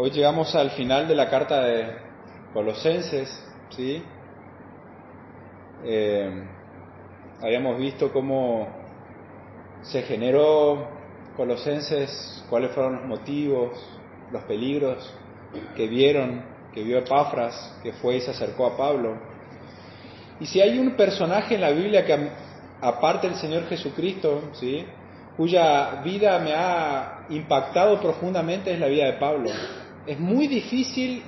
Hoy llegamos al final de la carta de Colosenses, ¿sí? Habíamos visto cómo se generó Colosenses, cuáles fueron los motivos, los peligros que vio Epafras, que fue y se acercó a Pablo. Y si hay un personaje en la Biblia que, aparte del Señor Jesucristo, ¿sí?, cuya vida me ha impactado profundamente, es la vida de Pablo. Es muy difícil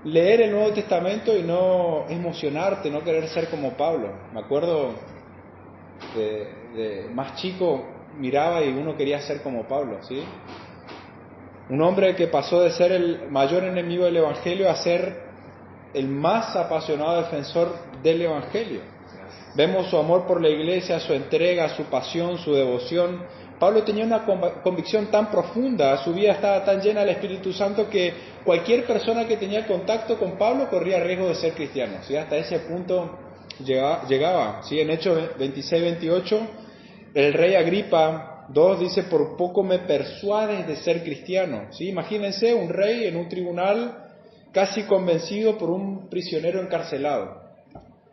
leer el Nuevo Testamento y no emocionarte, no querer ser como Pablo. Me acuerdo de más chico, miraba y uno quería ser como Pablo, ¿sí? Un hombre que pasó de ser el mayor enemigo del Evangelio a ser el más apasionado defensor del Evangelio. Vemos su amor por la iglesia, su entrega, su pasión, su devoción. Pablo tenía una convicción tan profunda, su vida estaba tan llena del Espíritu Santo que cualquier persona que tenía contacto con Pablo corría riesgo de ser cristiano, ¿sí? Hasta ese punto llegaba, ¿sí? En Hechos 26-28, el rey Agripa II dice: por poco me persuades de ser cristiano, ¿sí? Imagínense un rey en un tribunal casi convencido por un prisionero encarcelado.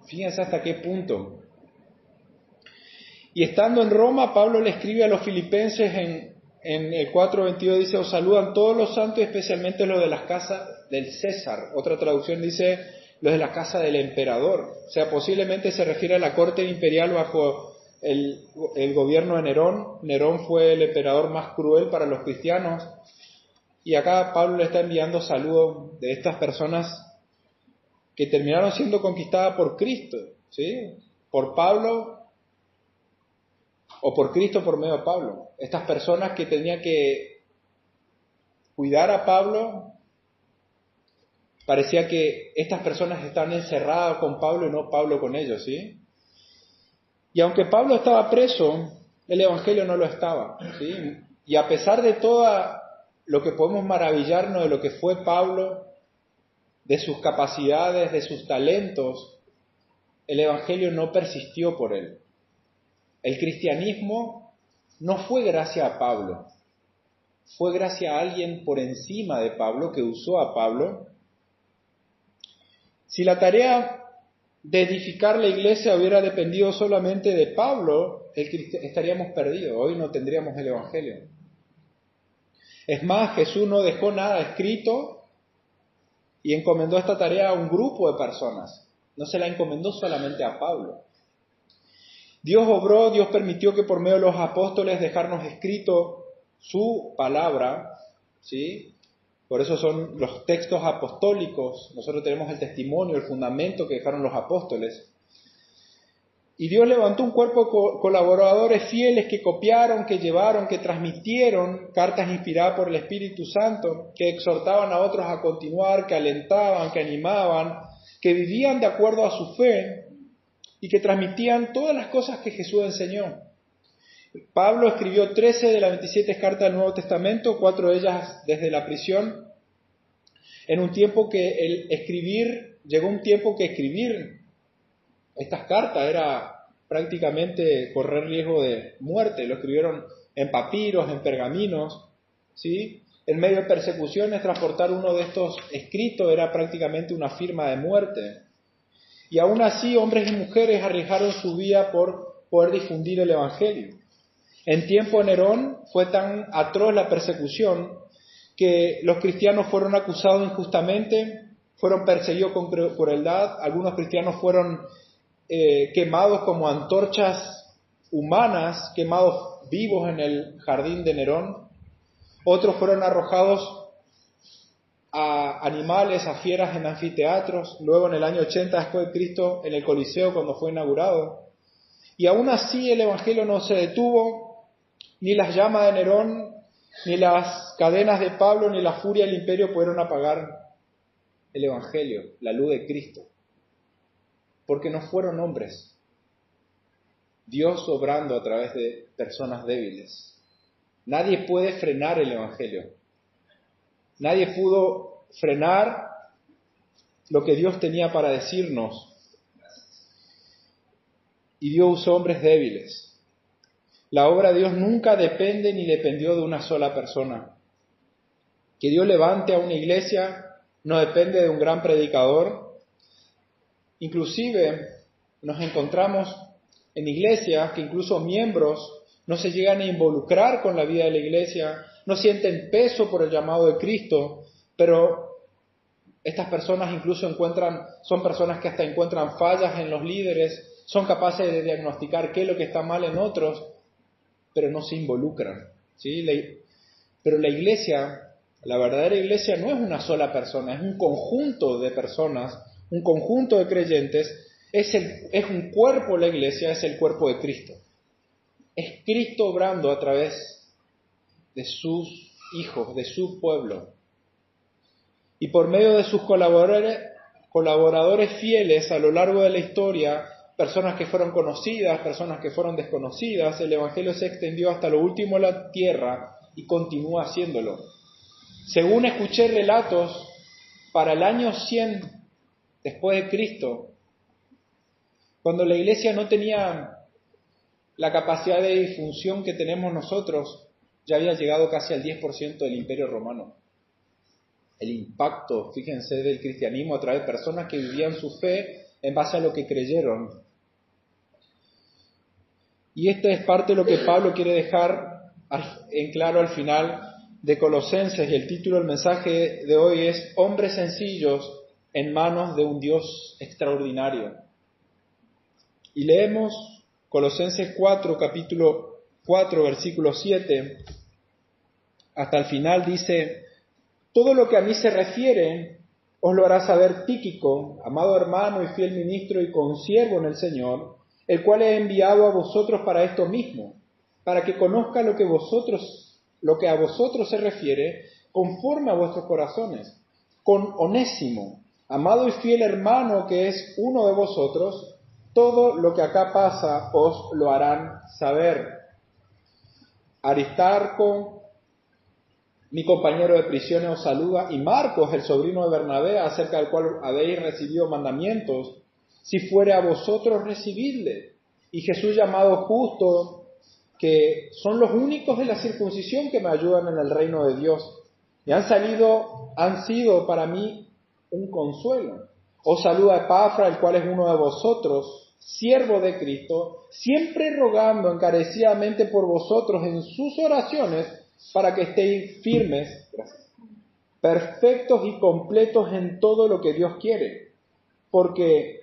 Fíjense hasta qué punto. Y estando en Roma, Pablo le escribe a los filipenses en el 4:22, dice: os saludan todos los santos, especialmente los de las casas del César. Otra traducción dice: los de la casa del emperador. O sea, posiblemente se refiere a la corte imperial bajo el gobierno de Nerón. Nerón fue el emperador más cruel para los cristianos. Y acá Pablo le está enviando saludos de estas personas que terminaron siendo conquistadas por Cristo, ¿sí? Por Pablo, o por Cristo por medio de Pablo. Estas personas que tenían que cuidar a Pablo, parecía que estas personas estaban encerradas con Pablo y no Pablo con ellos, ¿sí? Y aunque Pablo estaba preso, el Evangelio no lo estaba, ¿sí? Y a pesar de todo lo que podemos maravillarnos de lo que fue Pablo, de sus capacidades, de sus talentos, el Evangelio no persistió por él. El cristianismo no fue gracias a Pablo, fue gracias a alguien por encima de Pablo que usó a Pablo. Si la tarea de edificar la iglesia hubiera dependido solamente de Pablo, estaríamos perdidos, hoy no tendríamos el Evangelio. Es más, Jesús no dejó nada escrito y encomendó esta tarea a un grupo de personas, no se la encomendó solamente a Pablo. Dios obró, Dios permitió que por medio de los apóstoles dejarnos escrito su palabra, ¿sí? Por eso son los textos apostólicos. Nosotros tenemos el testimonio, el fundamento que dejaron los apóstoles. Y Dios levantó un cuerpo de colaboradores fieles que copiaron, que llevaron, que transmitieron cartas inspiradas por el Espíritu Santo, que exhortaban a otros a continuar, que alentaban, que animaban, que vivían de acuerdo a su fe y que transmitían todas las cosas que Jesús enseñó. Pablo escribió 13 de las 27 cartas del Nuevo Testamento, 4 de ellas desde la prisión, en un tiempo que llegó un tiempo que escribir estas cartas era prácticamente correr riesgo de muerte. Lo escribieron en papiros, en pergaminos, ¿sí? En medio de persecuciones, transportar uno de estos escritos era prácticamente una firma de muerte. Y aún así, hombres y mujeres arriesgaron su vida por poder difundir el Evangelio. En tiempo de Nerón fue tan atroz la persecución que los cristianos fueron acusados injustamente, fueron perseguidos con crueldad, algunos cristianos fueron quemados como antorchas humanas, quemados vivos en el jardín de Nerón, otros fueron arrojados a animales, a fieras en anfiteatros, luego en el año 80 después de Cristo en el Coliseo cuando fue inaugurado. Y aún así el Evangelio no se detuvo, ni las llamas de Nerón, ni las cadenas de Pablo, ni la furia del imperio pudieron apagar el Evangelio, la luz de Cristo. Porque no fueron hombres, Dios obrando a través de personas débiles. Nadie puede frenar el Evangelio. Nadie pudo frenar lo que Dios tenía para decirnos. Y Dios usó hombres débiles. La obra de Dios nunca depende ni dependió de una sola persona. Que Dios levante a una iglesia no depende de un gran predicador. Inclusive nos encontramos en iglesias que incluso miembros no se llegan a involucrar con la vida de la iglesia, no sienten peso por el llamado de Cristo, pero estas personas incluso son personas que hasta encuentran fallas en los líderes, son capaces de diagnosticar qué es lo que está mal en otros, pero no se involucran, ¿sí? Pero la iglesia, la verdadera iglesia no es una sola persona, es un conjunto de personas, un conjunto de creyentes, es un cuerpo la iglesia, es el cuerpo de Cristo. Es Cristo obrando a través de sus hijos, de su pueblo. Y por medio de sus colaboradores fieles a lo largo de la historia, personas que fueron conocidas, personas que fueron desconocidas, el Evangelio se extendió hasta lo último de la tierra y continúa haciéndolo. Según escuché relatos, para el año 100 después de Cristo, cuando la iglesia no tenía la capacidad de difusión que tenemos nosotros, ya había llegado casi al 10% del Imperio Romano. El impacto, fíjense, del cristianismo a través de personas que vivían su fe en base a lo que creyeron. Y esta es parte de lo que Pablo quiere dejar en claro al final de Colosenses, y el título del mensaje de hoy es Hombres sencillos en manos de un Dios extraordinario. Y leemos Colosenses 4, capítulo 4, versículo 7, hasta el final dice: todo lo que a mí se refiere os lo hará saber Tíquico, amado hermano y fiel ministro y consiervo en el Señor, el cual he enviado a vosotros para esto mismo, para que conozca lo que a vosotros se refiere, conforme a vuestros corazones, con Onésimo, amado y fiel hermano que es uno de vosotros, todo lo que acá pasa os lo harán saber. Aristarco, mi compañero de prisión, os saluda, y Marcos, el sobrino de Bernabé, acerca del cual habéis recibido mandamientos, si fuere a vosotros, recibidle. Y Jesús llamado Justo, que son los únicos de la circuncisión que me ayudan en el reino de Dios, y han sido para mí un consuelo. Os saluda Epafra, el cual es uno de vosotros, siervo de Cristo, siempre rogando encarecidamente por vosotros en sus oraciones, para que estéis firmes, perfectos y completos en todo lo que Dios quiere. Porque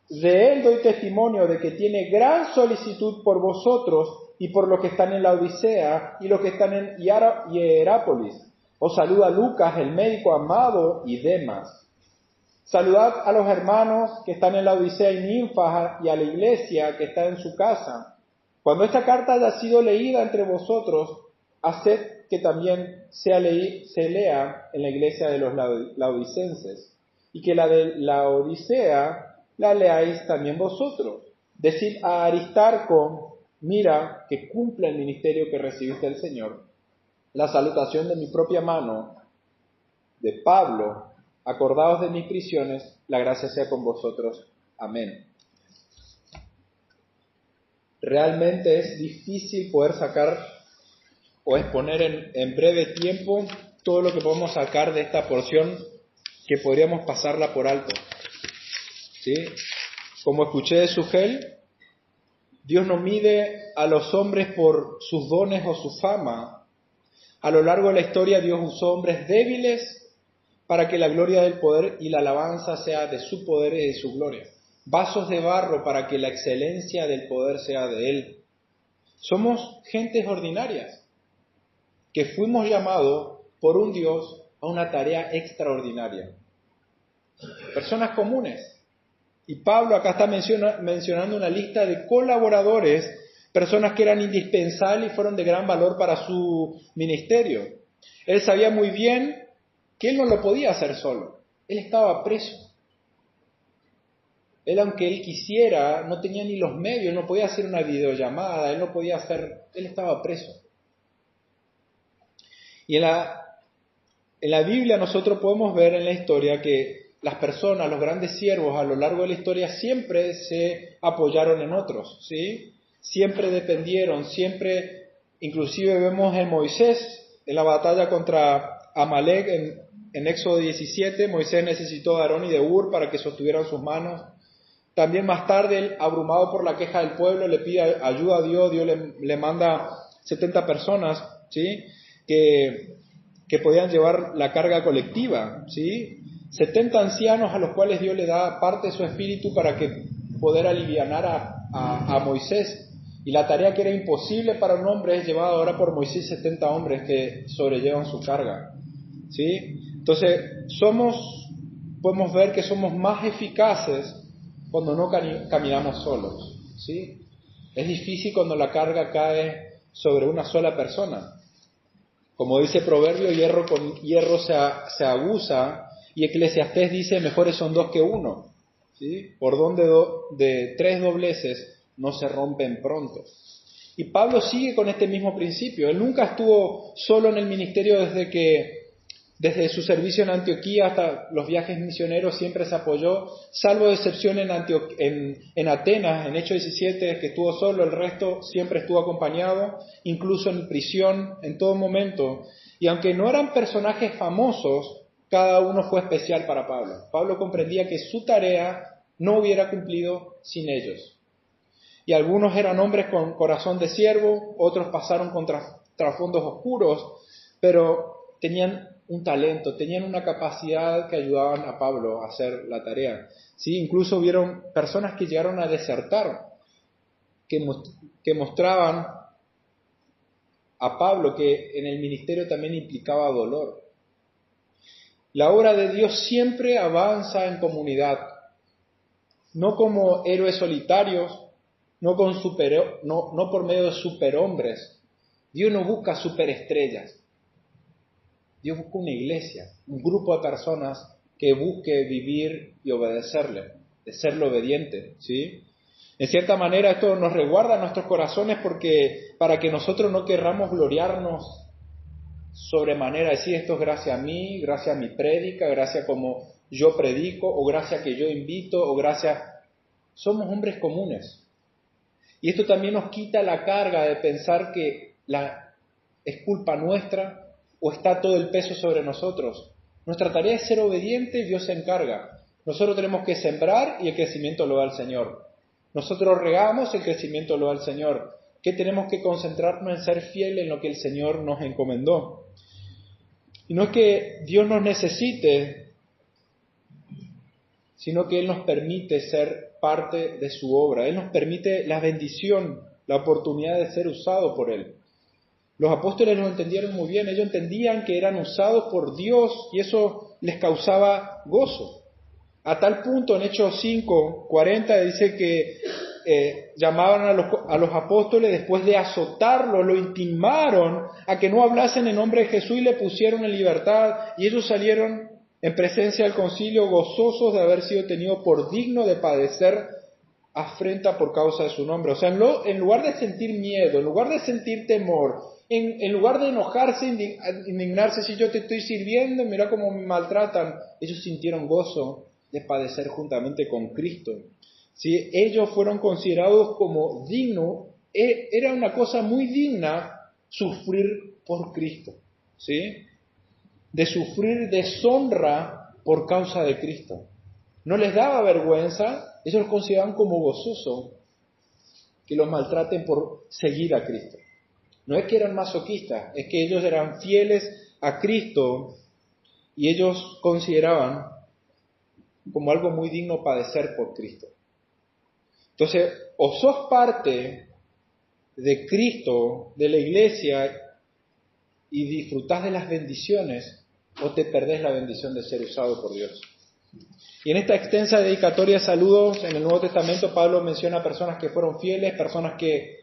de él doy testimonio de que tiene gran solicitud por vosotros y por los que están en la Odisea y los que están en Hierápolis. Os saluda Lucas, el médico amado, y Demas. Saludad a los hermanos que están en la Odisea y Ninfas y a la iglesia que está en su casa. Cuando esta carta haya sido leída entre vosotros, haced que también se lea en la iglesia de los laodicenses, y que la de la Odisea la leáis también vosotros. Decid a Aristarco, mira, que cumpla el ministerio que recibiste del Señor. La salutación de mi propia mano, de Pablo, acordaos de mis prisiones, la gracia sea con vosotros. Amén. Realmente es difícil poder sacar o exponer en breve tiempo todo lo que podemos sacar de esta porción, que podríamos pasarla por alto. ¿Sí? Como escuché de Sugel, Dios no mide a los hombres por sus dones o su fama. A lo largo de la historia Dios usó hombres débiles para que la gloria del poder y la alabanza sea de su poder y de su gloria. Vasos de barro para que la excelencia del poder sea de Él. Somos gentes ordinarias que fuimos llamados por un Dios a una tarea extraordinaria. Personas comunes. Y Pablo acá está mencionando una lista de colaboradores, personas que eran indispensables y fueron de gran valor para su ministerio. Él sabía muy bien que él no lo podía hacer solo. Él estaba preso. Él, aunque él quisiera, no tenía ni los medios, no podía hacer una videollamada, él estaba preso. Y en la Biblia nosotros podemos ver en la historia que las personas, los grandes siervos a lo largo de la historia siempre se apoyaron en otros, ¿sí? Siempre dependieron, inclusive vemos en Moisés, en la batalla contra Amalek en Éxodo 17, Moisés necesitó de Aarón y de Hur para que sostuvieran sus manos. También más tarde, él, abrumado por la queja del pueblo, le pide ayuda a Dios. Dios le manda 70 personas, ¿sí?, que podían llevar la carga colectiva, ¿sí? 70 ancianos a los cuales Dios le da parte de su espíritu para que poder alivianar a Moisés. Y la tarea que era imposible para un hombre es llevada ahora por Moisés 70 hombres que sobrellevan su carga, ¿sí? Entonces, podemos ver que somos más eficaces cuando no caminamos solos, ¿sí? Es difícil cuando la carga cae sobre una sola persona. Como dice Proverbio, hierro con hierro se aguza, y Eclesiastés dice, mejores son dos que uno, ¿sí? Cordón de 3 dobleces no se rompen pronto. Y Pablo sigue con este mismo principio. Él nunca estuvo solo en el ministerio desde su servicio en Antioquía hasta los viajes misioneros, siempre se apoyó, salvo excepción en Atenas, en Hechos 17, que estuvo solo, el resto siempre estuvo acompañado, incluso en prisión, en todo momento. Y aunque no eran personajes famosos, cada uno fue especial para Pablo. Pablo comprendía que su tarea no hubiera cumplido sin ellos. Y algunos eran hombres con corazón de siervo, otros pasaron con trasfondos oscuros, pero tenían un talento, tenían una capacidad que ayudaban a Pablo a hacer la tarea. ¿Sí? Incluso hubieron personas que llegaron a desertar, que mostraban a Pablo que en el ministerio también implicaba dolor. La obra de Dios siempre avanza en comunidad, no como héroes solitarios, no por medio de superhombres. Dios no busca superestrellas. Dios busca una iglesia, un grupo de personas que busque vivir y obedecerle, de serle obediente, ¿sí? En cierta manera esto nos resguarda nuestros corazones para que nosotros no querramos gloriarnos sobremanera, decir esto es gracias a mí, gracias a mi prédica, gracias a como yo predico, o gracias a que yo invito, o gracias... Somos hombres comunes. Y esto también nos quita la carga de pensar que es culpa nuestra o está todo el peso sobre nosotros. Nuestra tarea es ser obediente y Dios se encarga. Nosotros tenemos que sembrar y el crecimiento lo da el Señor. Nosotros regamos, el crecimiento lo da el Señor. Que tenemos que concentrarnos en ser fieles en lo que el Señor nos encomendó. Y no es que Dios nos necesite, sino que Él nos permite ser parte de su obra. Él nos permite la bendición, la oportunidad de ser usado por Él. Los apóstoles lo entendieron muy bien. Ellos entendían que eran usados por Dios y eso les causaba gozo. A tal punto, en Hechos 5:40 dice que llamaban a los apóstoles después de azotarlos, lo intimaron a que no hablasen en nombre de Jesús y le pusieron en libertad. Y ellos salieron en presencia del concilio gozosos de haber sido tenidos por digno de padecer afrenta por causa de su nombre. O sea, en lugar de sentir miedo, en lugar de sentir temor, en lugar de enojarse, indignarse, si yo te estoy sirviendo, mira cómo me maltratan, ellos sintieron gozo de padecer juntamente con Cristo. ¿Sí? Ellos fueron considerados como dignos, era una cosa muy digna sufrir por Cristo, ¿sí? De sufrir deshonra por causa de Cristo. No les daba vergüenza, ellos lo consideraban como gozoso que los maltraten por seguir a Cristo. No es que eran masoquistas, es que ellos eran fieles a Cristo y ellos consideraban como algo muy digno padecer por Cristo. Entonces, o sos parte de Cristo, de la iglesia, y disfrutás de las bendiciones, o te perdés la bendición de ser usado por Dios. Y en esta extensa dedicatoria de saludos en el Nuevo Testamento, Pablo menciona personas que fueron fieles, personas que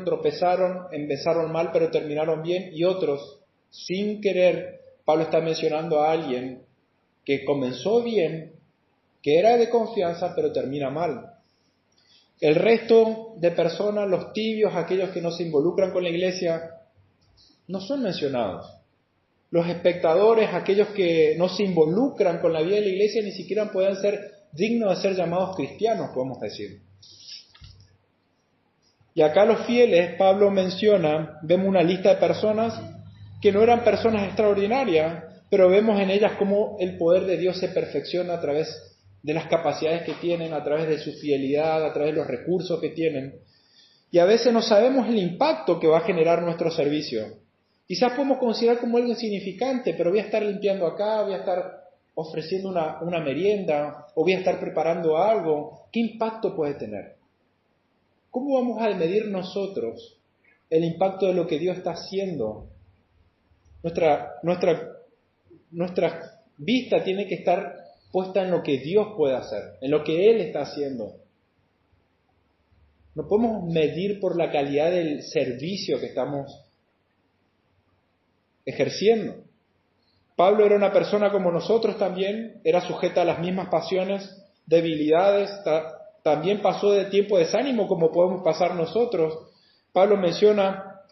tropezaron, empezaron mal pero terminaron bien, y otros, sin querer, Pablo está mencionando a alguien que comenzó bien, que era de confianza pero termina mal. El resto de personas, los tibios, aquellos que no se involucran con la iglesia, no son mencionados. Los espectadores, aquellos que no se involucran con la vida de la iglesia, ni siquiera pueden ser dignos de ser llamados cristianos, podemos decir. Y acá los fieles, Pablo menciona, vemos una lista de personas que no eran personas extraordinarias, pero vemos en ellas cómo el poder de Dios se perfecciona a través de las capacidades que tienen, a través de su fidelidad, a través de los recursos que tienen. Y a veces no sabemos el impacto que va a generar nuestro servicio. Quizás podemos considerar como algo insignificante, pero voy a estar limpiando acá, voy a estar ofreciendo una merienda, o voy a estar preparando algo. ¿Qué impacto puede tener? ¿Cómo vamos a medir nosotros el impacto de lo que Dios está haciendo? Nuestra vista tiene que estar puesta en lo que Dios puede hacer, en lo que Él está haciendo. No podemos medir por la calidad del servicio que estamos ejerciendo. Pablo era una persona como nosotros también, era sujeta a las mismas pasiones, debilidades, también pasó de tiempo de desánimo como podemos pasar nosotros. Pablo menciona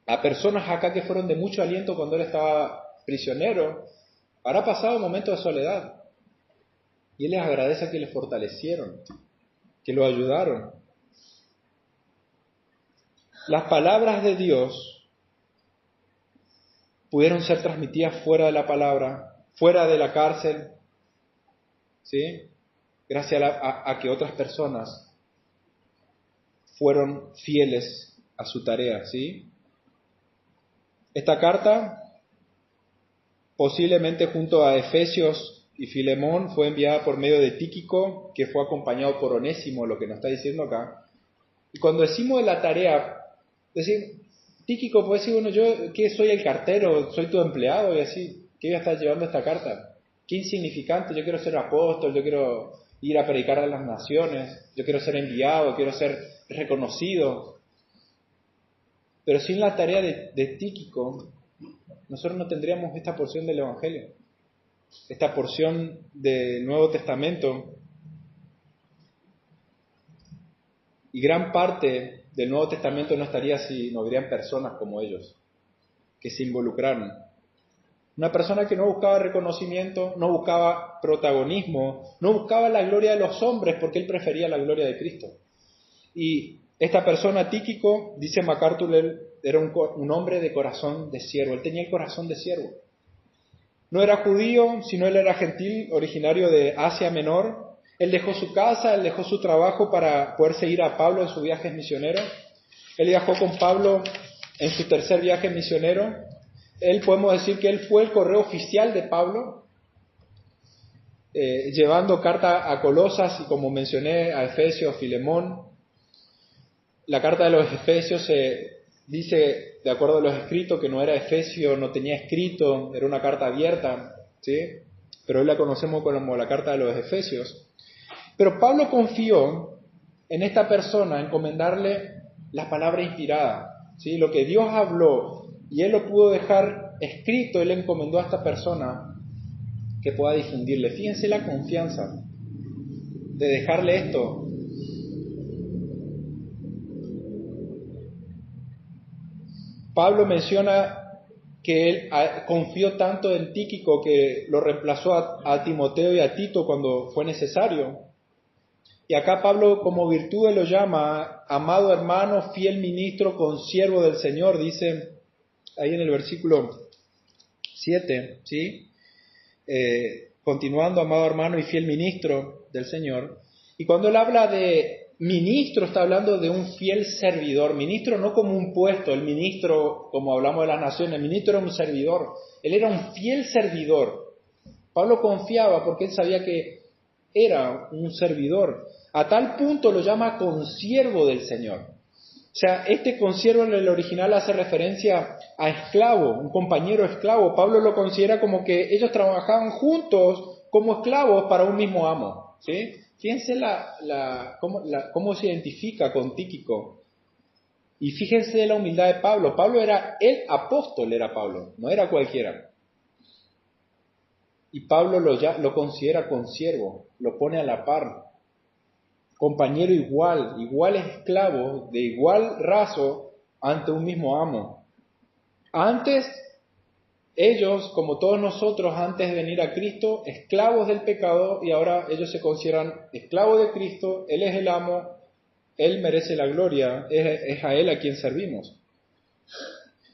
a personas acá que fueron de mucho aliento cuando él estaba prisionero. Habrá pasado momentos de soledad y él les agradece que le fortalecieron, que lo ayudaron. Las palabras de Dios pudieron ser transmitidas fuera de la palabra, fuera de la cárcel, ¿sí? Gracias a que otras personas fueron fieles a su tarea, ¿sí? Esta carta, posiblemente junto a Efesios y Filemón, fue enviada por medio de Tíquico, que fue acompañado por Onésimo, lo que nos está diciendo acá. Y cuando decimos de la tarea, Tíquico puede decir, bueno, yo que soy el cartero, soy tu empleado y así, ¿qué voy a estar llevando esta carta? Qué insignificante, yo quiero ser apóstol, yo quiero ir a predicar a las naciones, yo quiero ser enviado, quiero ser reconocido. Pero sin la tarea de Tíquico, nosotros no tendríamos esta porción del Evangelio, esta porción del Nuevo Testamento. Y gran parte del Nuevo Testamento no estaría si no habrían personas como ellos, que se involucraron. Una persona que no buscaba reconocimiento, no buscaba protagonismo, no buscaba la gloria de los hombres, porque él prefería la gloria de Cristo. Y esta persona, Tíquico, dice MacArthur, él era un hombre de corazón de siervo, él tenía el corazón de siervo. No era judío, sino él era gentil, originario de Asia Menor. Él dejó su casa, él dejó su trabajo para poder seguir a Pablo en sus viajes misioneros. Él viajó con Pablo en su tercer viaje misionero. Él, podemos decir que él fue el correo oficial de Pablo, llevando carta a Colosas y, como mencioné, a Efesios, Filemón. La carta de los Efesios dice, de acuerdo a los escritos, que no era Efesio, no tenía escrito, era una carta abierta, ¿sí? Pero hoy la conocemos como la carta de los Efesios. Pero Pablo confió en esta persona, encomendarle la palabra inspirada, ¿sí? Lo que Dios habló, y él lo pudo dejar escrito, él encomendó a esta persona que pueda difundirle. Fíjense la confianza de dejarle esto. Pablo menciona que él confió tanto en Tíquico que lo reemplazó a Timoteo y a Tito cuando fue necesario. Y acá Pablo, como virtud, lo llama amado hermano, fiel ministro, consiervo del Señor, dice ahí en el versículo 7, ¿sí? Continuando, amado hermano y fiel ministro del Señor. Y cuando él habla de ministro, está hablando de un fiel servidor. Ministro no como un puesto, el ministro, como hablamos de las naciones, el ministro era un servidor. Él era un fiel servidor. Pablo confiaba porque él sabía que era un servidor. A tal punto lo llama consiervo del Señor. O sea, este consiervo en el original hace referencia a esclavo, un compañero esclavo. Pablo lo considera como que ellos trabajaban juntos como esclavos para un mismo amo, ¿sí? Fíjense cómo se identifica con Tíquico. Y fíjense la humildad de Pablo. Pablo era el apóstol, era Pablo, no era cualquiera. Y Pablo lo considera consiervo, lo pone a la par. Compañero igual esclavo, de igual raso, ante un mismo amo. Antes, ellos, como todos nosotros, antes de venir a Cristo, esclavos del pecado, y ahora ellos se consideran esclavos de Cristo, Él es el amo, Él merece la gloria, es a Él a quien servimos.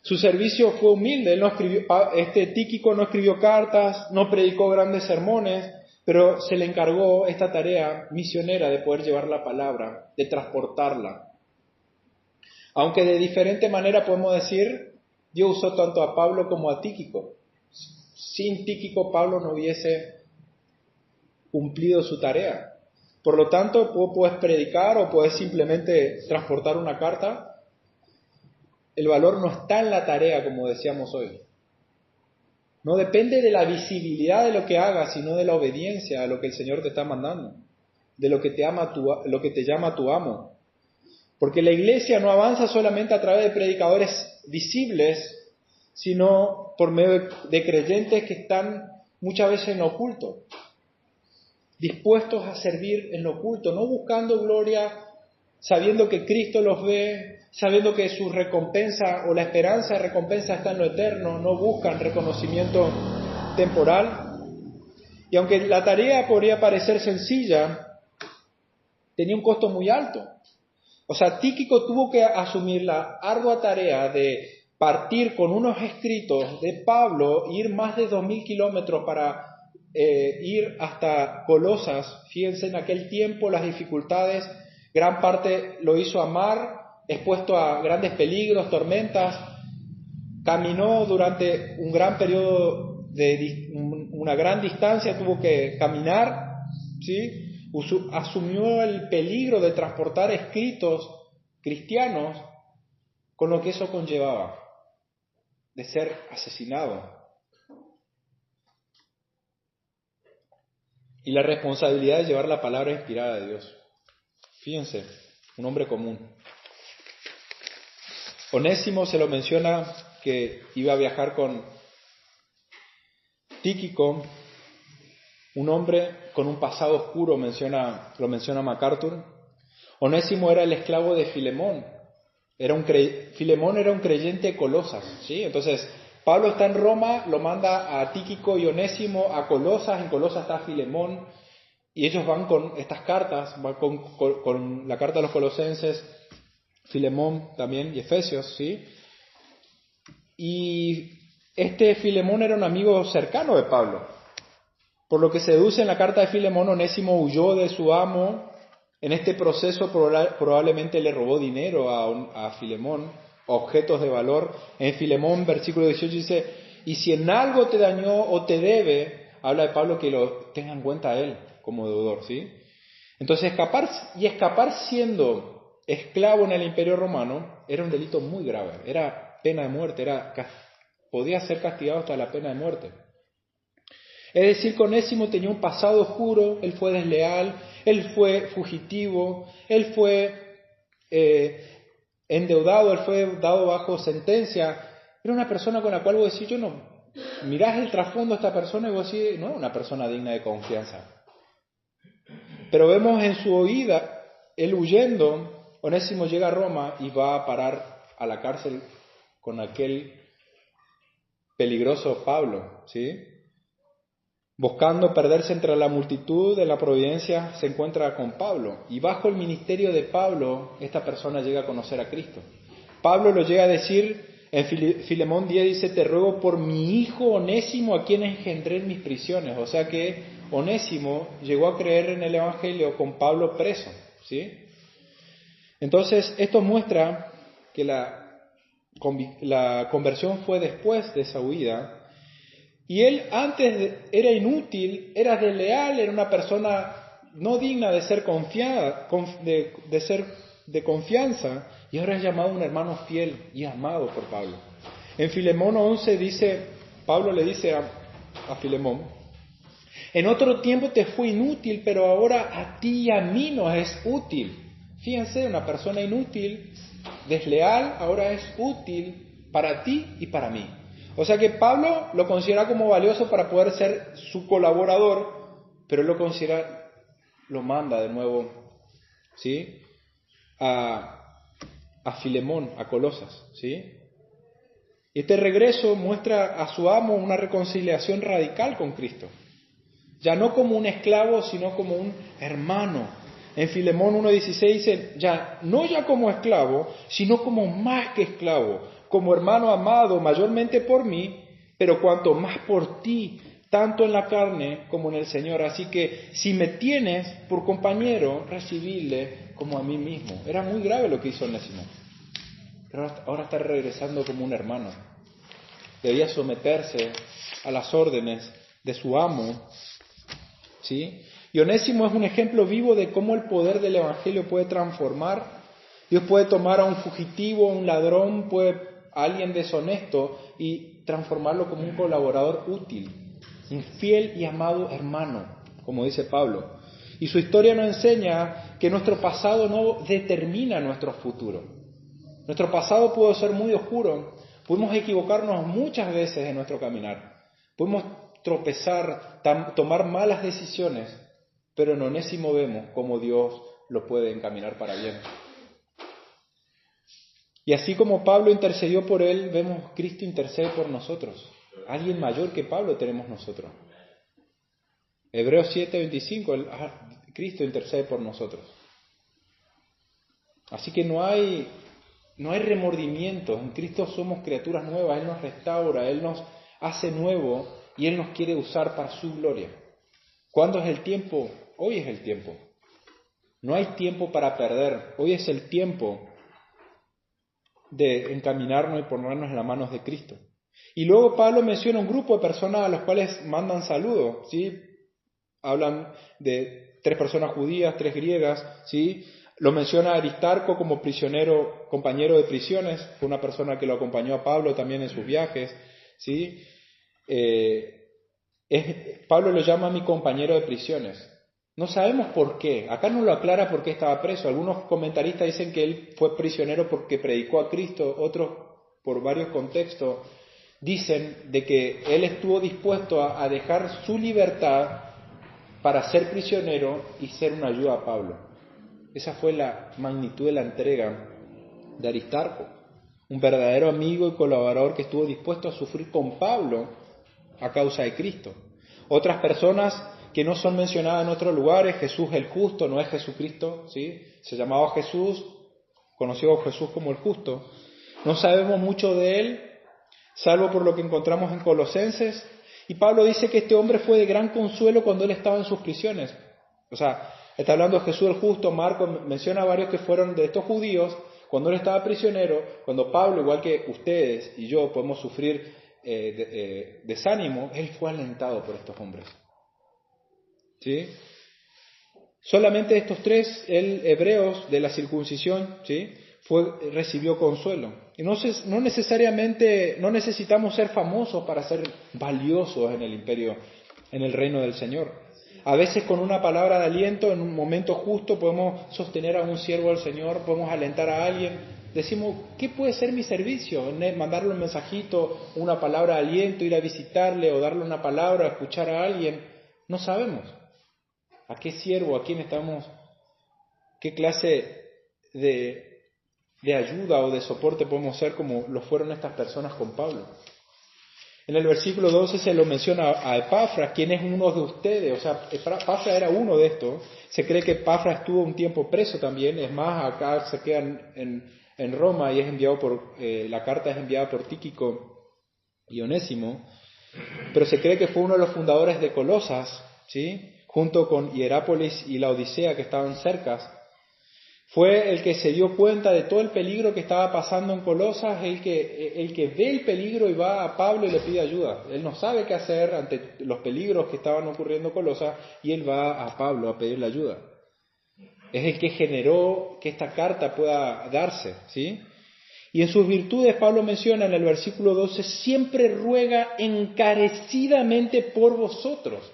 Su servicio fue humilde. Él no escribió, Tíquico no escribió cartas, no predicó grandes sermones, pero se le encargó esta tarea misionera de poder llevar la palabra, de transportarla. Aunque de diferente manera podemos decir, Dios usó tanto a Pablo como a Tíquico. Sin Tíquico, Pablo no hubiese cumplido su tarea. Por lo tanto, puedes predicar o puedes simplemente transportar una carta. El valor no está en la tarea, como decíamos hoy. No depende de la visibilidad de lo que hagas, sino de la obediencia a lo que el Señor te está mandando, de lo que lo que te llama tu amo. Porque la iglesia no avanza solamente a través de predicadores visibles, sino por medio de creyentes que están muchas veces en lo oculto, dispuestos a servir en lo oculto, no buscando gloria, sabiendo que Cristo los ve, sabiendo que su recompensa o la esperanza de recompensa está en lo eterno, no buscan reconocimiento temporal. Y aunque la tarea podría parecer sencilla, tenía un costo muy alto. O sea, Tíquico tuvo que asumir la ardua tarea de partir con unos escritos de Pablo, ir más de 2.000 kilómetros para ir hasta Colosas. Fíjense, en aquel tiempo las dificultades, gran parte lo hizo a mar, expuesto a grandes peligros, tormentas. Caminó durante un gran periodo una gran distancia, tuvo que caminar, ¿sí? Asumió el peligro de transportar escritos cristianos con lo que eso conllevaba, de ser asesinado. Y la responsabilidad de llevar la palabra inspirada de Dios. Fíjense, un hombre común. Onésimo se lo menciona que iba a viajar con Tíquico, un hombre con un pasado oscuro, lo menciona MacArthur. Onésimo era el esclavo de Filemón. Filemón era un creyente de Colosas, ¿sí? Entonces, Pablo está en Roma, lo manda a Tíquico y Onésimo a Colosas. En Colosas está Filemón, y ellos van con estas cartas, van con la carta a los colosenses, Filemón también, y Efesios, ¿sí? Y Filemón era un amigo cercano de Pablo. Por lo que se deduce en la carta de Filemón, Onésimo huyó de su amo. En este proceso probablemente le robó dinero a Filemón, objetos de valor. En Filemón, versículo 18 dice, y si en algo te dañó o te debe, habla de Pablo que lo tenga en cuenta a él como deudor, ¿sí? Entonces escapar siendo esclavo en el Imperio Romano era un delito muy grave, era pena de muerte, podía ser castigado hasta la pena de muerte. Es decir, que Onésimo tenía un pasado oscuro, él fue desleal, él fue fugitivo, él fue endeudado, él fue dado bajo sentencia. Era una persona con la cual vos decís, mirás el trasfondo de esta persona y vos decís, no es una persona digna de confianza. Pero vemos en su huida, él huyendo, Onésimo llega a Roma y va a parar a la cárcel con aquel peligroso Pablo, ¿sí? Buscando perderse entre la multitud de la providencia, se encuentra con Pablo. Y bajo el ministerio de Pablo, esta persona llega a conocer a Cristo. Pablo lo llega a decir en Filemón 10, dice, te ruego por mi hijo Onésimo, a quien engendré en mis prisiones. O sea que Onésimo llegó a creer en el Evangelio con Pablo preso, ¿sí? Entonces, esto muestra que la conversión fue después de esa huida. Y él antes era inútil, era desleal, era una persona no digna de ser confiada, de ser de confianza, y ahora es llamado un hermano fiel y amado por Pablo. En Filemón 11 Pablo le dice a Filemón, en otro tiempo te fue inútil, pero ahora a ti y a mí nos es útil. Fíjense, una persona inútil, desleal, ahora es útil para ti y para mí. O sea que Pablo lo considera como valioso para poder ser su colaborador, pero él lo manda de nuevo, ¿sí? A Filemón, a Colosas, ¿sí? Este regreso muestra a su amo una reconciliación radical con Cristo. Ya no como un esclavo, sino como un hermano. En Filemón 1:16 dice, ya como esclavo, sino como más que esclavo, como hermano amado mayormente por mí, pero cuanto más por ti, tanto en la carne como en el Señor. Así que si me tienes por compañero, recibidle como a mí mismo. Era muy grave lo que hizo Onésimo, pero ahora está regresando como un hermano. Debía someterse a las órdenes de su amo, ¿sí? Y Onésimo es un ejemplo vivo de cómo el poder del Evangelio puede transformar. Dios puede tomar a un fugitivo, a un ladrón, a alguien deshonesto y transformarlo como un colaborador útil, un fiel y amado hermano, como dice Pablo. Y su historia nos enseña que nuestro pasado no determina nuestro futuro. Nuestro pasado puede ser muy oscuro, podemos equivocarnos muchas veces en nuestro caminar, podemos tropezar, tomar malas decisiones, pero en Onésimo vemos cómo Dios lo puede encaminar para bien. Y así como Pablo intercedió por él, vemos Cristo intercede por nosotros. Alguien mayor que Pablo tenemos nosotros. Hebreos 7:25, Cristo intercede por nosotros. Así que no hay remordimiento. En Cristo somos criaturas nuevas. Él nos restaura, Él nos hace nuevo y Él nos quiere usar para su gloria. ¿Cuándo es el tiempo? Hoy es el tiempo. No hay tiempo para perder. Hoy es el tiempo de encaminarnos y ponernos en las manos de Cristo. Y luego Pablo menciona un grupo de personas a los cuales mandan saludos, ¿sí? Hablan de 3 personas judías, 3 griegas, ¿sí? Lo menciona Aristarco como prisionero, compañero de prisiones, fue una persona que lo acompañó a Pablo también en sus viajes, ¿sí? Pablo lo llama mi compañero de prisiones. No sabemos por qué, acá no lo aclara por qué estaba preso. Algunos comentaristas dicen que él fue prisionero porque predicó a Cristo, otros por varios contextos dicen de que él estuvo dispuesto a dejar su libertad para ser prisionero y ser una ayuda a Pablo. Esa fue la magnitud de la entrega de Aristarco, un verdadero amigo y colaborador que estuvo dispuesto a sufrir con Pablo a causa de Cristo. Otras personas que no son mencionadas en otros lugares, Jesús el justo, no es Jesucristo, ¿sí? Se llamaba Jesús, conoció a Jesús como el justo. No sabemos mucho de él, salvo por lo que encontramos en Colosenses. Y Pablo dice que este hombre fue de gran consuelo cuando él estaba en sus prisiones. O sea, está hablando de Jesús el justo. Marco menciona a varios que fueron de estos judíos cuando él estaba prisionero, cuando Pablo, igual que ustedes y yo, podemos sufrir desánimo, él fue alentado por estos hombres. ¿Sí? Solamente estos 3 hebreos de la circuncisión, ¿sí? Recibió consuelo. Y no necesariamente, no necesitamos ser famosos para ser valiosos en el imperio, en el reino del Señor. A veces con una palabra de aliento, en un momento justo, podemos sostener a un siervo del Señor, podemos alentar a alguien. Decimos, ¿qué puede ser mi servicio? Mandarle un mensajito, una palabra de aliento, ir a visitarle o darle una palabra, escuchar a alguien. No sabemos. ¿A qué siervo, a quién estamos, qué clase de ayuda o de soporte podemos ser como lo fueron estas personas con Pablo? En el versículo 12 se lo menciona a Epafras, quien es uno de ustedes. O sea, Epafras era uno de estos. Se cree que Epafras estuvo un tiempo preso también. Es más, acá se queda en Roma y es enviado la carta es enviada por Tíquico y Onésimo. Pero se cree que fue uno de los fundadores de Colosas, ¿sí? Junto con Hierápolis y la Odisea que estaban cerca. Fue el que se dio cuenta de todo el peligro que estaba pasando en Colosas, el que ve el peligro y va a Pablo y le pide ayuda. Él no sabe qué hacer ante los peligros que estaban ocurriendo en Colosas y él va a Pablo a pedirle ayuda. Es el que generó que esta carta pueda darse, ¿sí? Y en sus virtudes Pablo menciona en el versículo 12, siempre ruega encarecidamente por vosotros.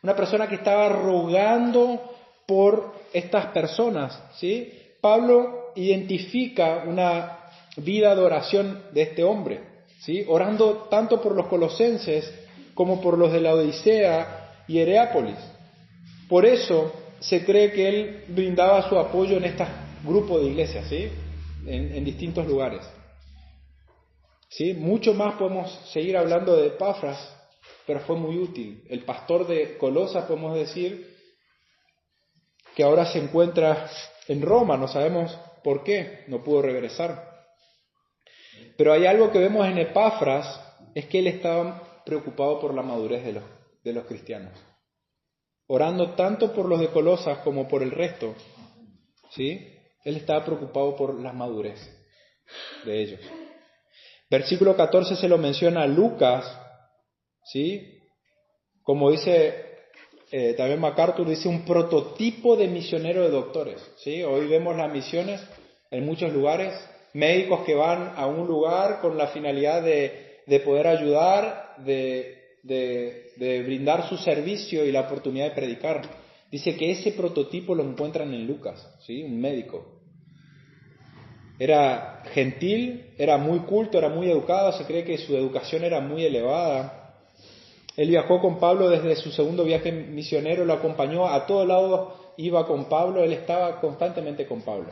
Una persona que estaba rogando por estas personas, ¿sí? Pablo identifica una vida de oración de este hombre, ¿sí? Orando tanto por los colosenses como por los de la Odisea y Hierápolis. Por eso se cree que él brindaba su apoyo en este grupo de iglesias, ¿sí? En distintos lugares. ¿Sí? Mucho más podemos seguir hablando de Epafras, pero fue muy útil. El pastor de Colosas, podemos decir, que ahora se encuentra en Roma, no sabemos por qué, no pudo regresar. Pero hay algo que vemos en Epafras, es que él estaba preocupado por la madurez de los cristianos, orando tanto por los de Colosas como por el resto, ¿sí? Él estaba preocupado por la madurez de ellos. Versículo 14 se lo menciona a Lucas, ¿sí? Como dice también MacArthur, dice un prototipo de misionero de doctores, ¿sí? Hoy vemos las misiones en muchos lugares, médicos que van a un lugar con la finalidad de poder ayudar, de brindar su servicio y la oportunidad de predicar. Dice que ese prototipo lo encuentran en Lucas, ¿sí? Un médico. Era gentil, era muy culto, era muy educado, se cree que su educación era muy elevada. Él viajó con Pablo desde su segundo viaje misionero, lo acompañó a todos lados, iba con Pablo, él estaba constantemente con Pablo.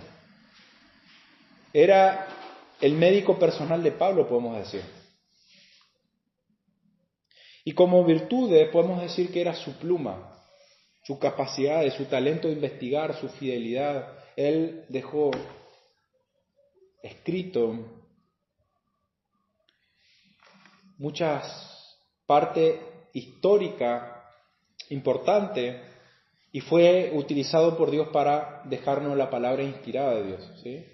Era el médico personal de Pablo, podemos decir. Y como virtudes podemos decir que era su pluma, su capacidad, su talento de investigar, su fidelidad. Él dejó escrito muchas partes histórica importante y fue utilizado por Dios para dejarnos la palabra inspirada de Dios, ¿sí?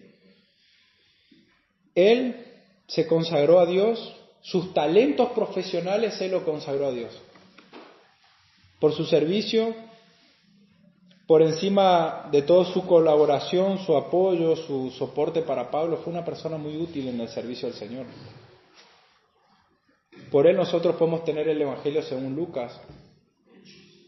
Él se consagró a Dios, sus talentos profesionales Él lo consagró a Dios. Por su servicio, por encima de todo su colaboración, su apoyo, su soporte para Pablo, fue una persona muy útil en el servicio del Señor. Por él nosotros podemos tener el Evangelio según Lucas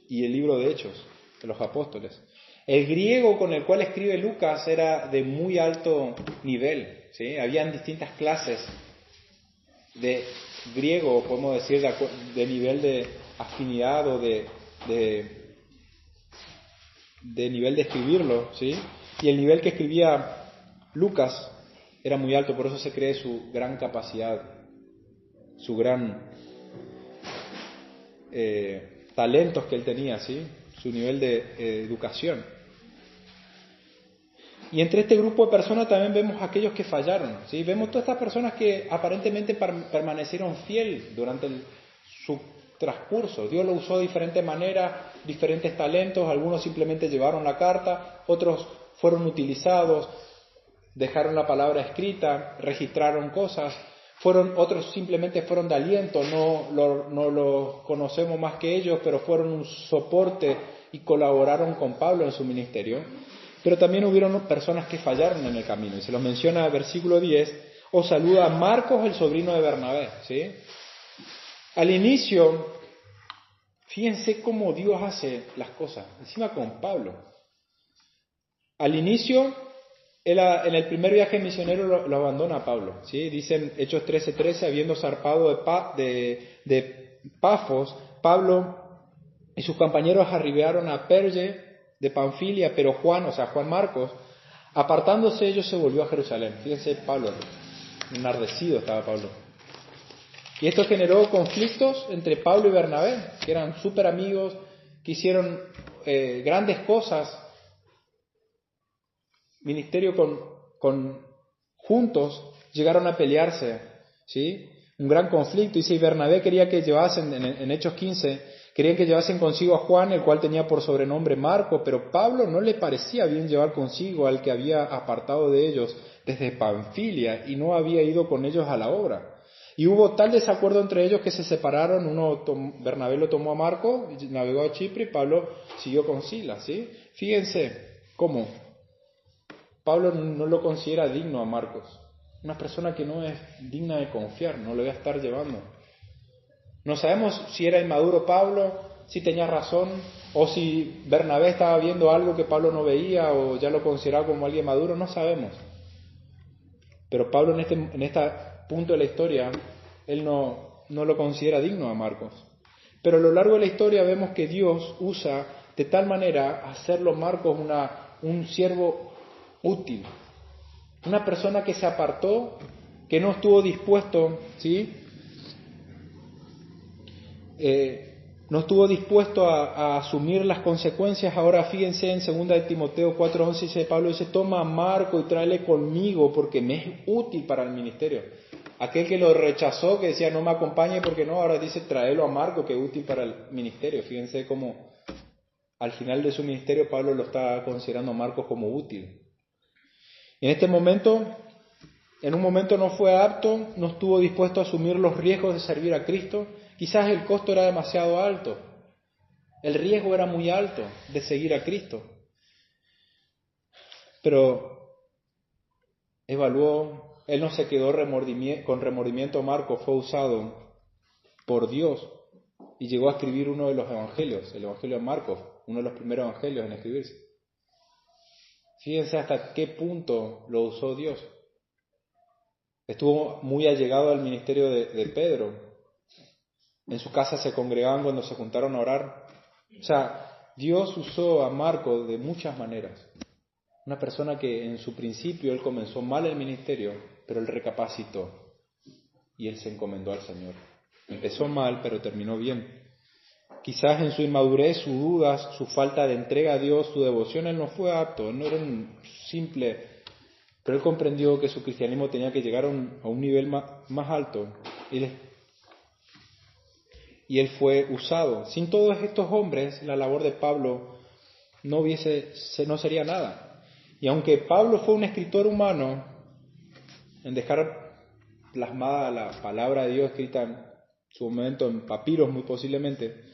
y el libro de Hechos de los Apóstoles. El griego con el cual escribe Lucas era de muy alto nivel, ¿sí? Habían distintas clases de griego, podemos decir, de nivel de afinidad o de nivel de escribirlo, ¿sí? Y el nivel que escribía Lucas era muy alto, por eso se cree su gran capacidad, su gran talentos que él tenía, ¿sí? Su nivel de educación. Y entre este grupo de personas también vemos aquellos que fallaron, ¿sí? Vemos todas estas personas que aparentemente permanecieron fiel durante su transcurso. Dios lo usó de diferentes maneras, diferentes talentos, algunos simplemente llevaron la carta, otros fueron utilizados, dejaron la palabra escrita, registraron cosas, otros simplemente fueron de aliento, no los conocemos más que ellos, pero fueron un soporte y colaboraron con Pablo en su ministerio. Pero también hubieron personas que fallaron en el camino, y se los menciona en el versículo 10, os saluda Marcos, el sobrino de Bernabé, ¿sí? Al inicio, fíjense cómo Dios hace las cosas, encima con Pablo. Al inicio, en el primer viaje misionero lo abandona Pablo, ¿sí? Dicen Hechos 13:13, habiendo zarpado de Pafos, Pablo y sus compañeros arribaron a Perge de Panfilia, pero Juan Marcos, apartándose ellos, se volvió a Jerusalén. Fíjense, Pablo, enardecido estaba Pablo. Y esto generó conflictos entre Pablo y Bernabé, que eran súper amigos, que hicieron grandes cosas, ministerio juntos, llegaron a pelearse, ¿sí? Un gran conflicto. Y Bernabé quería que llevasen, en Hechos 15, querían que llevasen consigo a Juan, el cual tenía por sobrenombre Marco, pero Pablo no le parecía bien llevar consigo al que había apartado de ellos desde Panfilia y no había ido con ellos a la obra. Y hubo tal desacuerdo entre ellos que se separaron. Bernabé lo tomó a Marco, navegó a Chipre, y Pablo siguió con Silas, ¿sí? Fíjense cómo Pablo no lo considera digno a Marcos. Una persona que no es digna de confiar, no lo voy a estar llevando. No sabemos si era inmaduro Pablo, si tenía razón, o si Bernabé estaba viendo algo que Pablo no veía, o ya lo consideraba como alguien maduro, no sabemos. Pero Pablo en este punto de la historia, él no lo considera digno a Marcos. Pero a lo largo de la historia vemos que Dios usa de tal manera a hacerlo Marcos un siervo útil, una persona que se apartó, que no estuvo dispuesto, ¿sí? No estuvo dispuesto a asumir las consecuencias. Ahora fíjense en 2 de Timoteo 4:11, Pablo dice, toma a Marco y tráele conmigo porque me es útil para el ministerio. Aquel que lo rechazó, que decía no me acompañe porque no, ahora dice tráelo a Marco, que es útil para el ministerio. Fíjense cómo al final de su ministerio Pablo lo está considerando a Marcos como útil. Y en un momento no fue apto, no estuvo dispuesto a asumir los riesgos de servir a Cristo. Quizás el costo era demasiado alto, el riesgo era muy alto de seguir a Cristo. Pero evaluó, él no se quedó con remordimiento. Marcos fue usado por Dios y llegó a escribir uno de los evangelios, el Evangelio de Marcos, uno de los primeros evangelios en escribirse. Fíjense hasta qué punto lo usó Dios. Estuvo muy allegado al ministerio de Pedro. En su casa se congregaban cuando se juntaron a orar. O sea, Dios usó a Marcos de muchas maneras. Una persona que en su principio él comenzó mal el ministerio, pero él recapacitó y él se encomendó al Señor. Empezó mal, pero terminó bien. Quizás en su inmadurez, sus dudas, su falta de entrega a Dios, su devoción, él no fue apto, él no era un simple, pero él comprendió que su cristianismo tenía que llegar a un nivel más alto. Y él fue usado. Sin todos estos hombres, la labor de Pablo no sería nada. Y aunque Pablo fue un escritor humano, en dejar plasmada la palabra de Dios escrita en su momento en papiros muy posiblemente,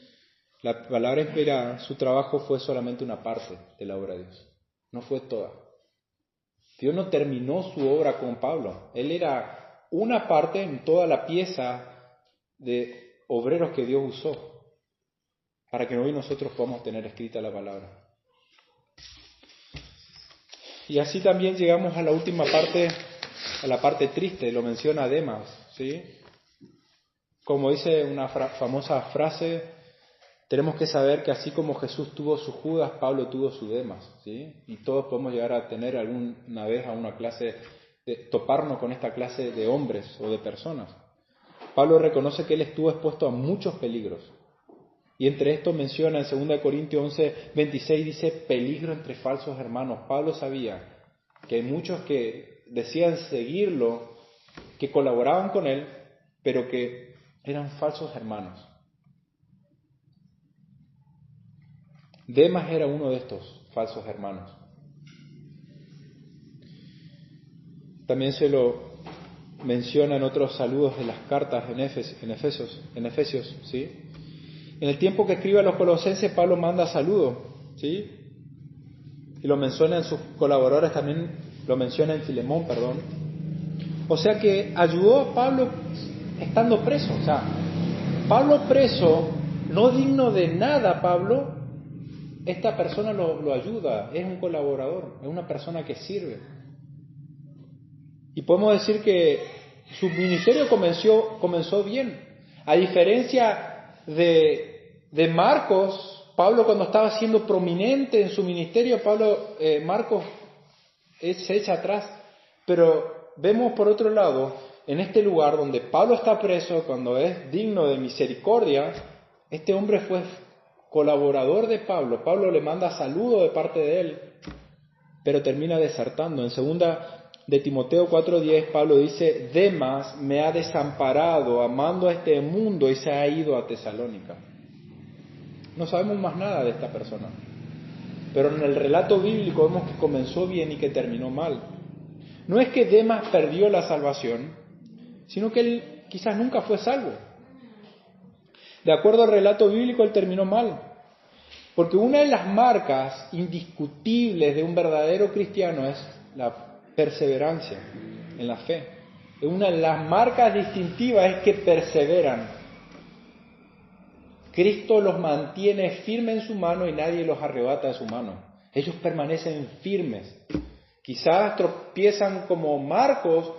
la palabra inspirada, su trabajo fue solamente una parte de la obra de Dios, no fue toda. Dios no terminó su obra con Pablo, él era una parte en toda la pieza de obreros que Dios usó para que hoy nosotros podamos tener escrita la palabra. Y así también llegamos a la última parte, a la parte triste, lo menciona Demas, ¿sí? Como dice una famosa frase, tenemos que saber que así como Jesús tuvo su Judas, Pablo tuvo su Demas, ¿sí? Y todos podemos llegar a tener alguna vez a una clase, toparnos con esta clase de hombres o de personas. Pablo reconoce que él estuvo expuesto a muchos peligros. Y entre estos menciona en 2 Corintios 11, 26, dice peligro entre falsos hermanos. Pablo sabía que hay muchos que decían seguirlo, que colaboraban con él, pero que eran falsos hermanos. Demas era uno de estos falsos hermanos. También se lo menciona en otros saludos de las cartas en Efesios, ¿sí? En el tiempo que escribe a los colosenses, Pablo manda saludos, ¿sí? Y lo menciona en sus colaboradores, también lo menciona en Filemón, perdón. O sea que ayudó a Pablo estando preso. O sea, Pablo preso, no digno de nada, Pablo, esta persona lo ayuda, es un colaborador, es una persona que sirve. Y podemos decir que su ministerio comenzó bien. A diferencia de Marcos, Pablo cuando estaba siendo prominente en su ministerio, Marcos se echa atrás. Pero vemos por otro lado, en este lugar donde Pablo está preso, cuando es digno de misericordia, este hombre fue colaborador de Pablo. Pablo le manda saludo de parte de él, pero termina desertando. En 2 de Timoteo 4:10, Pablo dice, Demas me ha desamparado amando a este mundo y se ha ido a Tesalónica. No sabemos más nada de esta persona, pero en el relato bíblico vemos que comenzó bien y que terminó mal. No es que Demas perdió la salvación, sino que él quizás nunca fue salvo. De acuerdo al relato bíblico, él terminó mal. Porque una de las marcas indiscutibles de un verdadero cristiano es la perseverancia en la fe. Una de las marcas distintivas es que perseveran. Cristo los mantiene firmes en su mano y nadie los arrebata de su mano. Ellos permanecen firmes. Quizás tropiezan como Marcos,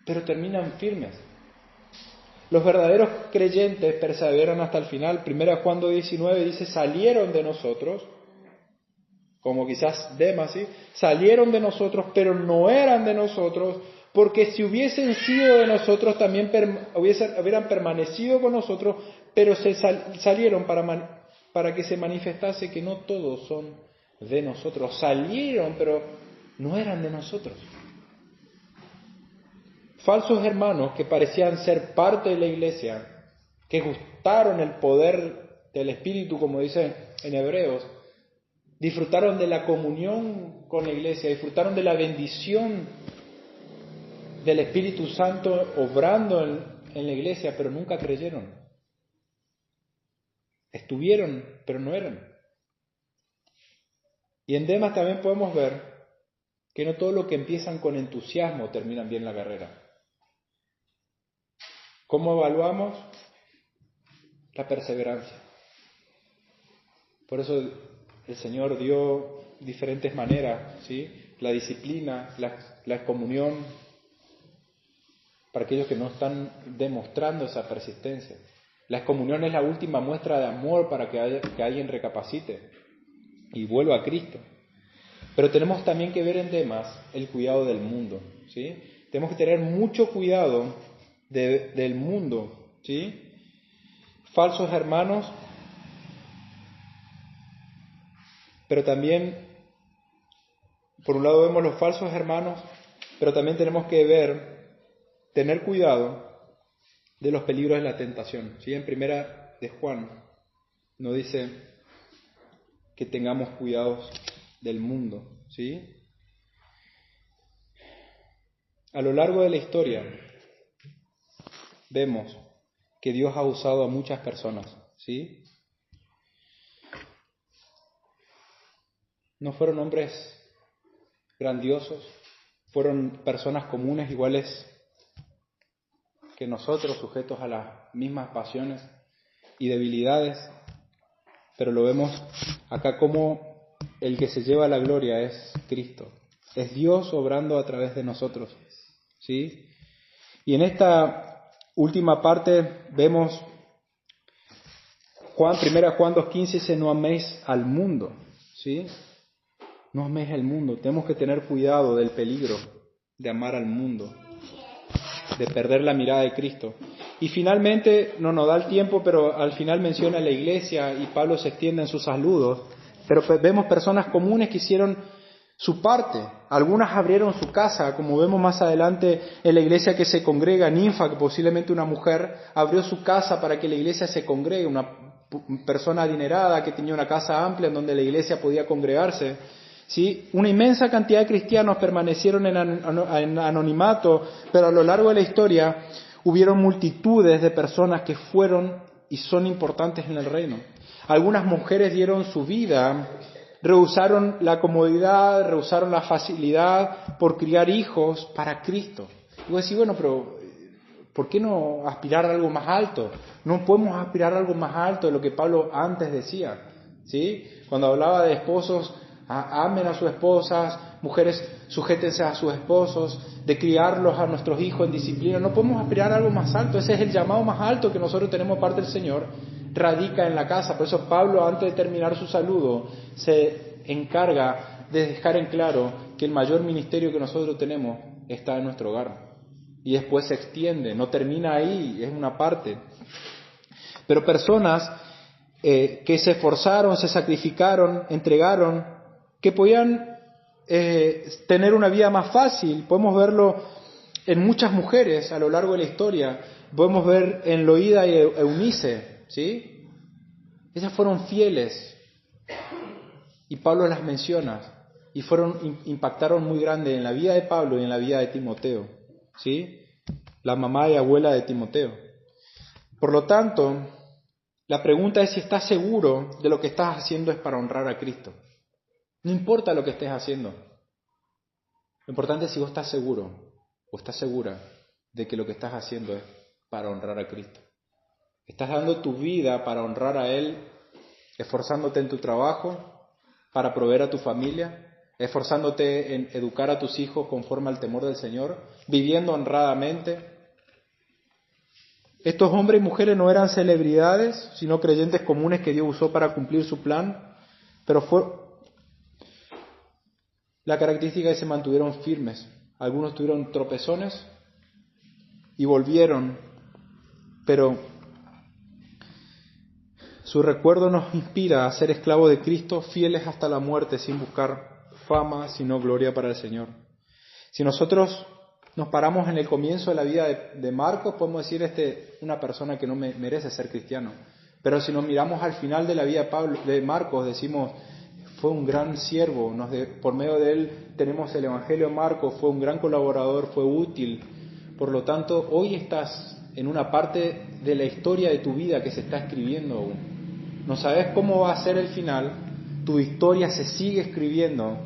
pero terminan firmes. Los verdaderos creyentes perseveran hasta el final. 1 Juan 2:19 dice, salieron de nosotros, como quizás Demas, ¿sí? Salieron de nosotros, pero no eran de nosotros, porque si hubiesen sido de nosotros, también hubieran permanecido con nosotros, pero salieron para que se manifestase que no todos son de nosotros. Salieron, pero no eran de nosotros. falsos hermanos que parecían ser parte de la iglesia, que gustaron el poder del Espíritu, como dice en Hebreos, disfrutaron de la comunión con la iglesia, disfrutaron de la bendición del Espíritu Santo obrando en la iglesia, pero nunca creyeron. Estuvieron, pero no eran. Y en Demas también podemos ver que no todo lo que empiezan con entusiasmo terminan bien la carrera. ¿Cómo evaluamos? La perseverancia. Por eso el Señor dio diferentes maneras, ¿sí? La disciplina, la excomunión, para aquellos que no están demostrando esa persistencia. La excomunión es la última muestra de amor para que alguien recapacite y vuelva a Cristo. Pero tenemos también que ver en Demas el cuidado del mundo, ¿sí? Tenemos que tener mucho cuidado del mundo, ¿sí? Falsos hermanos, pero también, por un lado vemos los falsos hermanos, pero también tenemos que tener cuidado de los peligros de la tentación, ¿sí? En primera de Juan nos dice que tengamos cuidados del mundo, ¿sí? A lo largo de la historia vemos que Dios ha usado a muchas personas, ¿sí? No fueron hombres grandiosos, fueron personas comunes iguales que nosotros, sujetos a las mismas pasiones y debilidades, pero lo vemos acá como el que se lleva la gloria es Cristo, es Dios obrando a través de nosotros, ¿sí? Y en esta última parte vemos Primera Juan 2:15 dice, no améis al mundo, ¿sí? No améis al mundo, tenemos que tener cuidado del peligro de amar al mundo, de perder la mirada de Cristo. Y finalmente, no nos da el tiempo, pero al final menciona la iglesia y Pablo se extiende en sus saludos, pero vemos personas comunes que hicieron su parte. Algunas abrieron su casa, como vemos más adelante en la iglesia que se congrega, Ninfa, que posiblemente una mujer, abrió su casa para que la iglesia se congregue, una persona adinerada que tenía una casa amplia en donde la iglesia podía congregarse. ¿Sí? Una inmensa cantidad de cristianos permanecieron en anonimato, pero a lo largo de la historia hubieron multitudes de personas que fueron y son importantes en el reino. Algunas mujeres dieron su vida, rehusaron la comodidad, rehusaron la facilidad por criar hijos para Cristo. Y vos decís, bueno, pero ¿por qué no aspirar a algo más alto? No podemos aspirar a algo más alto de lo que Pablo antes decía, ¿sí? Cuando hablaba de esposos, amen a sus esposas, mujeres, sujétense a sus esposos, de criarlos a nuestros hijos en disciplina. No podemos aspirar a algo más alto. Ese es el llamado más alto que nosotros tenemos parte del Señor, radica en la casa. Por eso Pablo, antes de terminar su saludo, se encarga de dejar en claro que el mayor ministerio que nosotros tenemos está en nuestro hogar. Y después se extiende, no termina ahí, es una parte. Pero personas que se esforzaron, se sacrificaron, entregaron, que podían tener una vida más fácil. Podemos verlo en muchas mujeres a lo largo de la historia. Podemos ver en Loída y Eunice, ¿sí? Ellas fueron fieles y Pablo las menciona y impactaron muy grande en la vida de Pablo y en la vida de Timoteo, ¿sí? La mamá y abuela de Timoteo. Por lo tanto, la pregunta es si estás seguro de lo que estás haciendo es para honrar a Cristo. No importa lo que estés haciendo. Lo importante es si vos estás seguro o estás segura de que lo que estás haciendo es para honrar a Cristo. ¿Estás dando tu vida para honrar a Él, esforzándote en tu trabajo, para proveer a tu familia, esforzándote en educar a tus hijos conforme al temor del Señor, viviendo honradamente? Estos hombres y mujeres no eran celebridades, sino creyentes comunes que Dios usó para cumplir su plan, pero la característica es que se mantuvieron firmes. Algunos tuvieron tropezones y volvieron, pero su recuerdo nos inspira a ser esclavos de Cristo, fieles hasta la muerte, sin buscar fama, sino gloria para el Señor. Si nosotros nos paramos en el comienzo de la vida de Marcos, podemos decir, una persona que no merece ser cristiano. Pero si nos miramos al final de la vida de Marcos, decimos, fue un gran siervo, por medio de él tenemos el Evangelio de Marcos, fue un gran colaborador, fue útil. Por lo tanto, hoy estás en una parte de la historia de tu vida que se está escribiendo aún. No sabes cómo va a ser el final, tu historia se sigue escribiendo.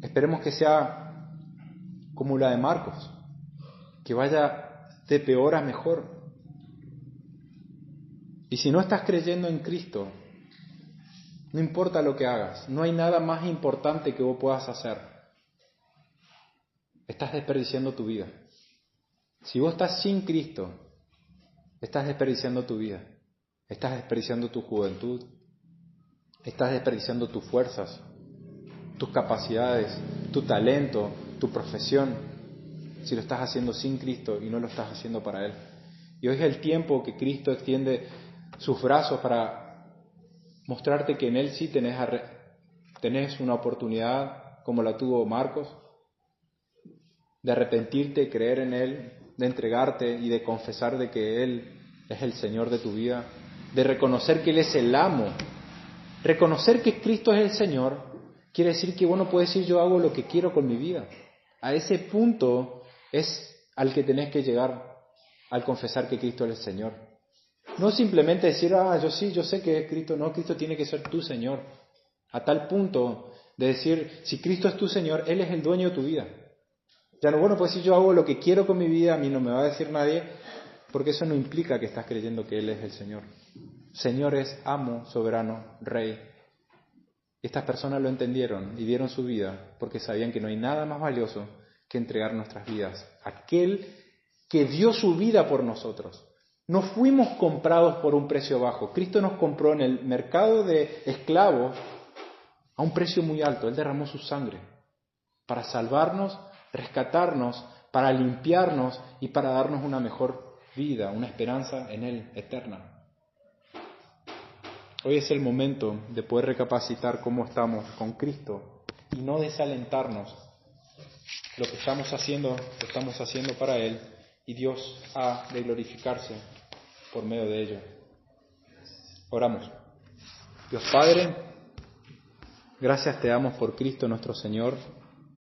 Esperemos que sea como la de Marcos, que vaya de peor a mejor. Y si no estás creyendo en Cristo, no importa lo que hagas, no hay nada más importante que vos puedas hacer. Estás desperdiciando tu vida. Si vos estás sin Cristo, estás desperdiciando tu vida. Estás desperdiciando tu juventud. Estás desperdiciando tus fuerzas, tus capacidades, tu talento, tu profesión, si lo estás haciendo sin Cristo y no lo estás haciendo para Él. Y hoy es el tiempo que Cristo extiende sus brazos para mostrarte que en Él sí tenés una oportunidad como la tuvo Marcos, de arrepentirte, creer en Él, de entregarte y de confesar de que Él es el Señor de tu vida, de reconocer que Él es el amo. Reconocer que Cristo es el Señor quiere decir que vos no puedes decir yo hago lo que quiero con mi vida. A ese punto es al que tenés que llegar al confesar que Cristo es el Señor. No simplemente decir, yo sé que es Cristo. No, Cristo tiene que ser tu Señor. A tal punto de decir, si Cristo es tu Señor, Él es el dueño de tu vida. Ya no, bueno, pues si yo hago lo que quiero con mi vida, a mí no me va a decir nadie, porque eso no implica que estás creyendo que Él es el Señor. Señor es amo, soberano, rey. Estas personas lo entendieron y dieron su vida porque sabían que no hay nada más valioso que entregar nuestras vidas. Aquel que dio su vida por nosotros. No fuimos comprados por un precio bajo. Cristo nos compró en el mercado de esclavos a un precio muy alto. Él derramó su sangre para salvarnos, rescatarnos, para limpiarnos y para darnos una mejor vida, una esperanza en Él eterna. Hoy es el momento de poder recapacitar cómo estamos con Cristo y no desalentarnos. Lo que estamos haciendo, lo estamos haciendo para Él y Dios ha de glorificarse por medio de ello. Oramos. Dios Padre, gracias te damos por Cristo nuestro Señor.